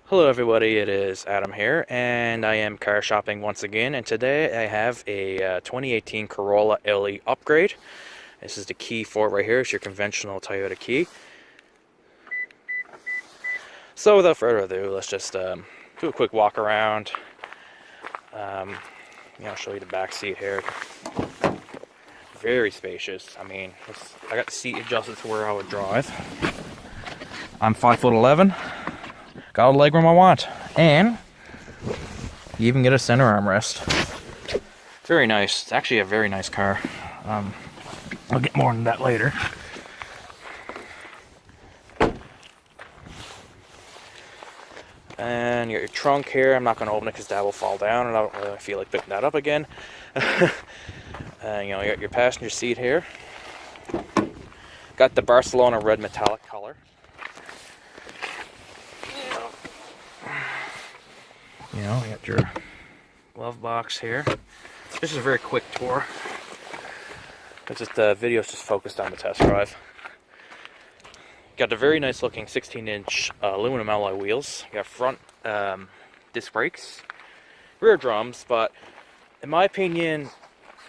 Hello everybody, it is Adam here, and I am car shopping once again, and today I have a 2018 Corolla LE upgrade. This is the key for it right here. It's your conventional Toyota key. So without further ado, let's just do a quick walk around. I'll show you the back seat here. Very spacious. I mean, I got the seat adjusted to where I would drive. I'm 5'11". Got all the legroom I want, and you even get a center armrest. Very nice. It's actually a very nice car. I'll get more into that later. And you got your trunk here. I'm not going to open it because that will fall down, and I don't really feel like picking that up again. And you got your passenger seat here. Got the Barcelona red metallic color. You got your glove box here. This is a very quick tour. The video is just focused on the test drive. Got the very nice looking 16-inch aluminum alloy wheels. You got front disc brakes, rear drums, but in my opinion,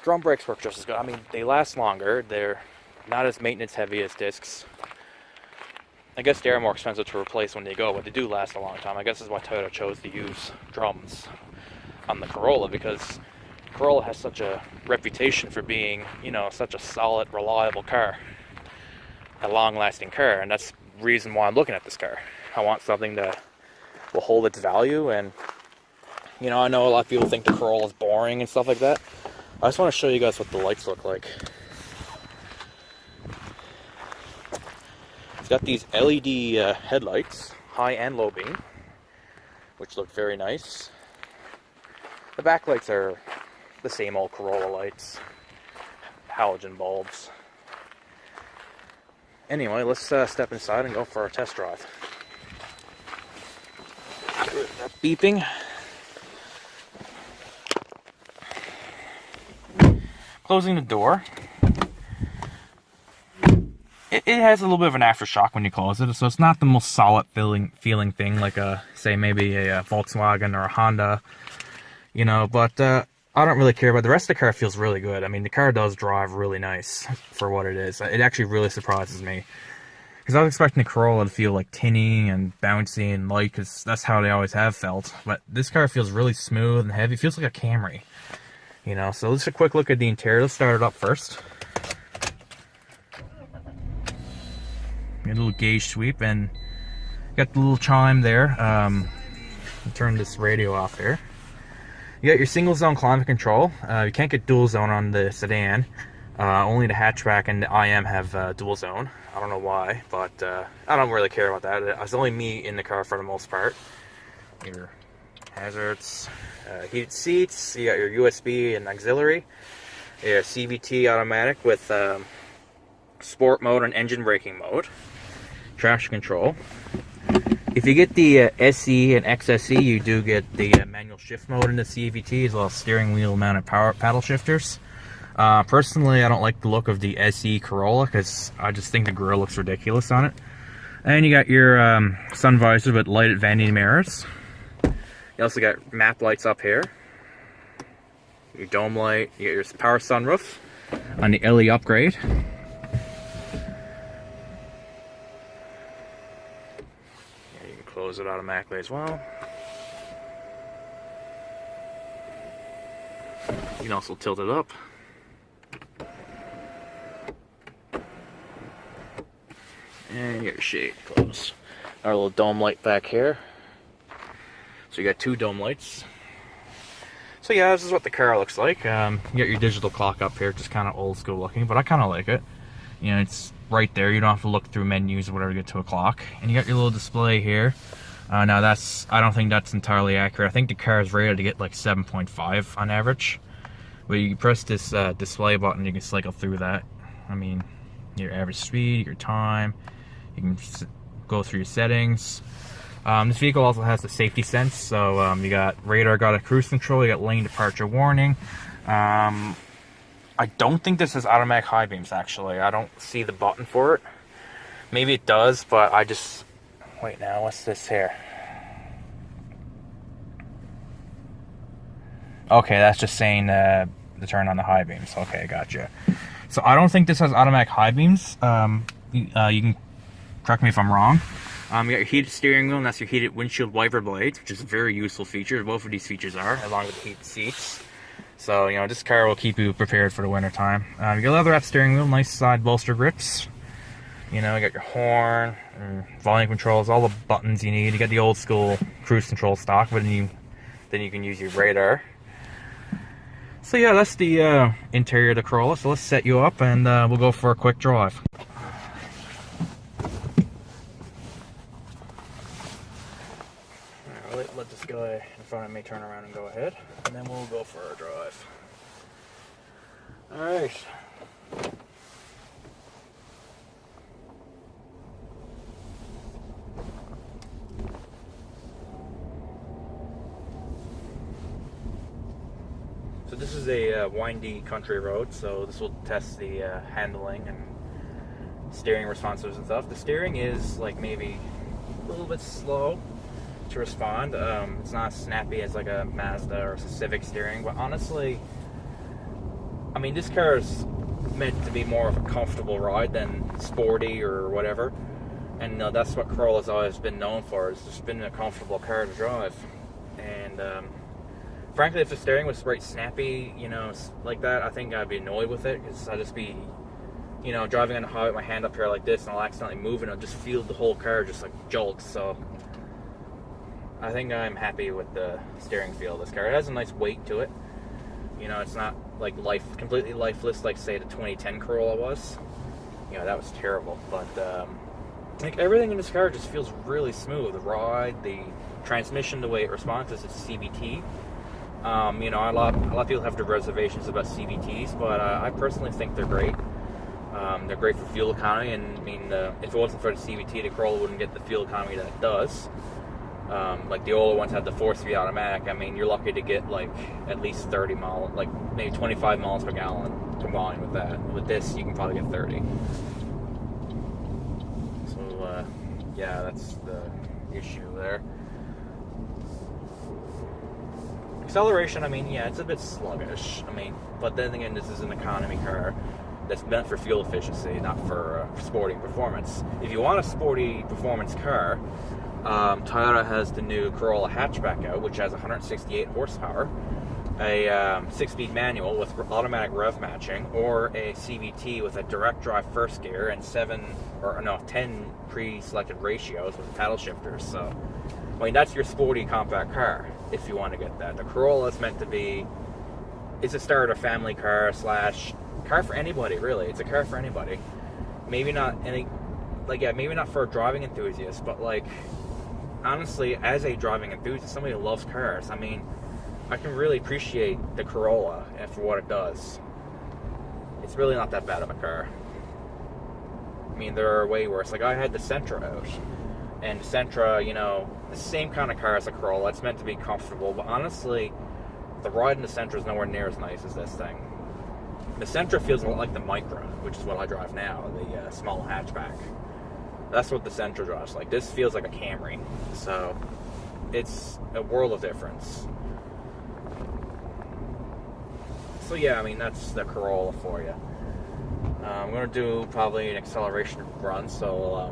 drum brakes work just as good. I mean, they last longer. They're not as maintenance heavy as discs. I guess they are more expensive to replace when they go, but they do last a long time. I guess that's why Toyota chose to use drums on the Corolla, because Corolla has such a reputation for being, such a solid, reliable car. A long-lasting car, and that's the reason why I'm looking at this car. I want something that will hold its value, and, I know a lot of people think the Corolla is boring and stuff like that. I just want to show you guys what the lights look like. Got these LED headlights, high and low beam, which look very nice. The back lights are the same old Corolla lights, halogen bulbs. Anyway, let's step inside and go for a test drive. That beeping. Closing the door. It has a little bit of an aftershock when you close it, so it's not the most solid feeling thing like say maybe a Volkswagen or a Honda, but I don't really care about the rest of the car. Feels really good. I mean, the car does drive really nice for what it is. It actually really surprises me, because I was expecting the Corolla to feel like tinny and bouncy and light, because that's how they always have felt, but this car feels really smooth and heavy. It feels like a Camry, so let's just a quick look at the interior. Let's start it up first. A little gauge sweep, and got the little chime there. Turn this radio off there. You got your single zone climate control. You can't get dual zone on the sedan. Only the hatchback and the IM have dual zone. I don't know why, but I don't really care about that. It's only me in the car for the most part. Your hazards, heated seats. You got your USB and auxiliary. Your CVT automatic with sport mode and engine braking mode. Traction control. If you get the SE and XSE, you do get the manual shift mode in the CVT, as well as steering wheel mounted power paddle shifters. Personally, I don't like the look of the SE Corolla, because I just think the grill looks ridiculous on it. And you got your sun visor with lighted vanity mirrors. You also got map lights up here. Your dome light. You got your power sunroof on the LE upgrade. Close it automatically as well. You can also tilt it up. And your shade close. Our little dome light back here. So you got two dome lights. So yeah, this is what the car looks like. You got your digital clock up here, just kind of old school looking, but I kind of like it. It's right there. You don't have to look through menus or whatever to get to a clock. And you got your little display here. Now I don't think that's entirely accurate. I think the car is rated to get like 7.5 on average. But you press this display button, you can cycle through that. I mean, your average speed, your time. You can go through your settings. This vehicle also has the safety sense. So you got radar, got a cruise control, you got lane departure warning. I don't think this is automatic high beams, actually. I don't see the button for it. Maybe it does, but I just... Wait now, what's this here? Okay, that's just saying to turn on the high beams. Okay, gotcha. So I don't think this has automatic high beams. You can correct me if I'm wrong. You got your heated steering wheel, and that's your heated windshield wiper blades, which is a very useful feature. Both of these features are, along with the heated seats. So, you know, this car will keep you prepared for the winter time. You got leather wrap steering wheel, nice side bolster grips. You know, you got your horn, volume controls, all the buttons you need. You got the old school cruise control stock, but then you can use your radar. So yeah, that's the interior of the Corolla. So let's set you up and we'll go for a quick drive. Alright, let this guy in front of me turn around and go ahead, and then we'll go for a drive. Alright. So this is a windy country road, so this will test the handling and steering responsiveness and stuff. The steering is like maybe a little bit slow to respond. It's not as snappy as like a Mazda or a Civic steering, but honestly, I mean, this car is meant to be more of a comfortable ride than sporty or whatever, and that's what Corolla's always been known for. It's just been a comfortable car to drive. And frankly, if the steering was right snappy, you know, like that, I think I'd be annoyed with it, because I'd just be, you know, driving on the highway with my hand up here like this, and I'll accidentally move and I'll just feel the whole car just like jolt. So I think I'm happy with the steering feel of this car. It has a nice weight to it. You know, it's not like completely lifeless like, say, the 2010 Corolla was. You know, that was terrible. But like, everything in this car just feels really smooth. The ride, the transmission, the way it responds, is it's CVT. You know, a lot of people have their reservations about CVTs, but I personally think they're great. They're great for fuel economy, and I mean, if it wasn't for the CVT, the Corolla wouldn't get the fuel economy that it does. Like the older ones had the 4-speed automatic. I mean, you're lucky to get like at least 30 miles, like maybe 25 miles per gallon combined with that. With this, you can probably get 30. So yeah, that's the issue there. Acceleration, I mean, yeah, it's a bit sluggish. I mean, but then again, this is an economy car that's meant for fuel efficiency, not for sporty performance. If you want a sporty performance car, Toyota has the new Corolla hatchback out, which has 168 horsepower, a 6-speed manual with automatic rev matching, or a CVT with a direct drive first gear and 10 pre-selected ratios with paddle shifters. So, I mean, that's your sporty compact car if you want to get that. The Corolla is meant to be, it's a starter family car / car for anybody, really. It's a car for anybody. Maybe not any, like, yeah, maybe not for a driving enthusiast, but like, honestly, as a driving enthusiast, somebody who loves cars, I mean, I can really appreciate the Corolla and for what it does. It's really not that bad of a car. I mean, there are way worse. Like, I had the Sentra out, and the Sentra, you know, the same kind of car as a Corolla. It's meant to be comfortable, but honestly, the ride in the Sentra is nowhere near as nice as this thing. The Sentra feels a lot like the Micra, which is what I drive now, the small hatchback. That's what the Sentra drives like. This feels like a Camry, so it's a world of difference. So yeah, I mean, that's the Corolla for you. I'm going to do probably an acceleration run, so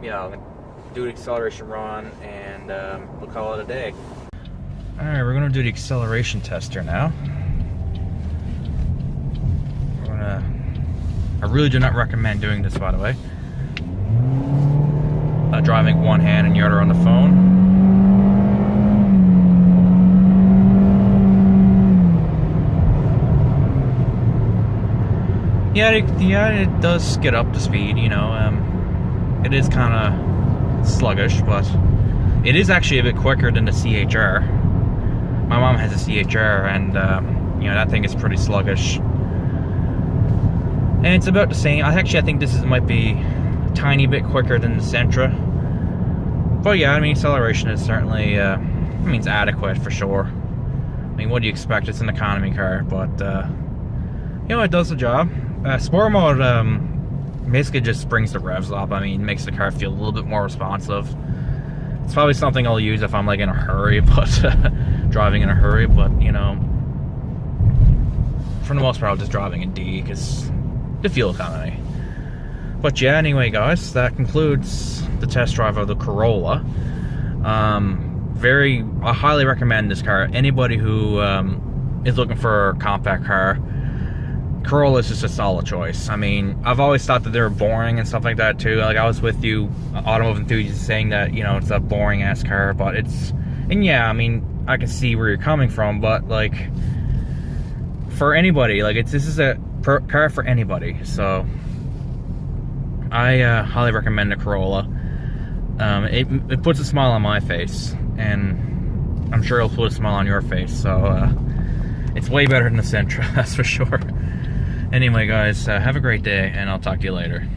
yeah, I'm going to do an acceleration run, and we'll call it a day. Alright, we're going to do the acceleration tester now. I really do not recommend doing this, by the way. Driving one hand and the other on the phone. Yeah, it does get up to speed, you know. It is kind of sluggish, but it is actually a bit quicker than the CHR. My mom has a CHR, and you know, that thing is pretty sluggish. And it's about the same. I think this might be a tiny bit quicker than the Sentra. But yeah, I mean, acceleration is certainly, it's adequate for sure. I mean, what do you expect? It's an economy car, but you know, it does the job. Sport mode basically just brings the revs up. I mean, makes the car feel a little bit more responsive. It's probably something I'll use if I'm like in a hurry, but driving in a hurry, but you know, for the most part, I'm just driving in D because the fuel economy. But yeah, anyway, guys, that concludes the test drive of the Corolla. I highly recommend this car. Anybody who is looking for a compact car, Corolla is just a solid choice. I mean, I've always thought that they were boring and stuff like that too. Like, I was with you, automotive enthusiasts, saying that, you know, it's a boring ass car, but it's, and yeah, I mean, I can see where you're coming from, but like, for anybody, like, this is a car for anybody. So I highly recommend the Corolla. It puts a smile on my face, and I'm sure it'll put a smile on your face. So it's way better than the Sentra, that's for sure. Anyway, guys, have a great day, and I'll talk to you later.